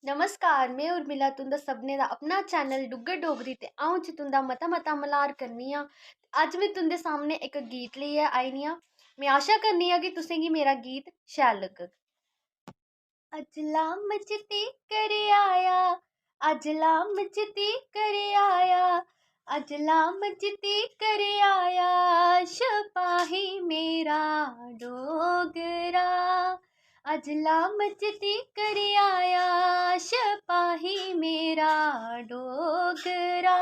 नमस्कार, मैं उर्मिला तुंदा सभनें दा अपना चैनल डुग्गर डोगरी ते अ'ऊं च तुंदा मता मता मल्हार करनी आं। अज्ज में तुंदे सामने इक गीत लेइयै आई नी आं। में आशा करनी आं कि तुसें गी मेरा गीत शैल लग्गग। अज्ज ला मचती करे आया, अज्ज ला मचती करे आया, अज्ज ला मचती करे आया, शपाही मेरा डोगरा। अज्ज ला मचती करे आया, शपाही मेरा डोगरा।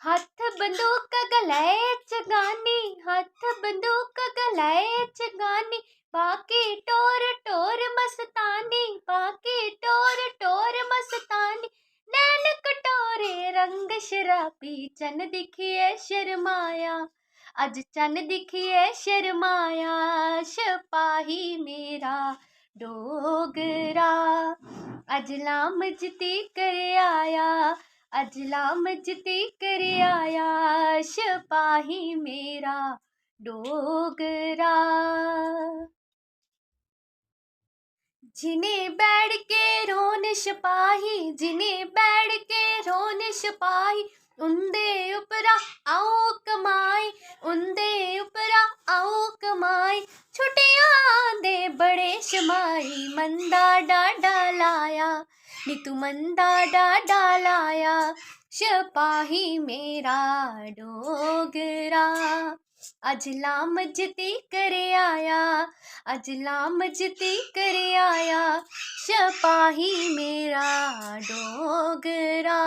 हत्थ बंदूक गले च गानी, हत्थ बंदूक गले च गानी, बाकी टोर टोर मस्तानी, बाकी टोर टोर मस्तानी। नैन कटोरे रंग शराबी, चन दिखिए शर्माया, अज चन दिखिए शर्माया, शपाही मेरा डोगरा। अज लामजती करे आया, अज लामजती करे आया, शपाही मेरा डोगरा। जिन्हें बैठ के रोन शपाही, जिन्हें बैठ के रोन शपाही, उंदे उपरा आओ कमाई, उंदे उपरा आओ कमाई। छुट्टियां दे बड़े शमाई, मंदा डाडा लाया, नी तू मंदा डाडा लाया, शपाही मेरा डोगरा। अज लामजती करे आया, अज लामजती करे आया, शपाही मेरा डोगरा।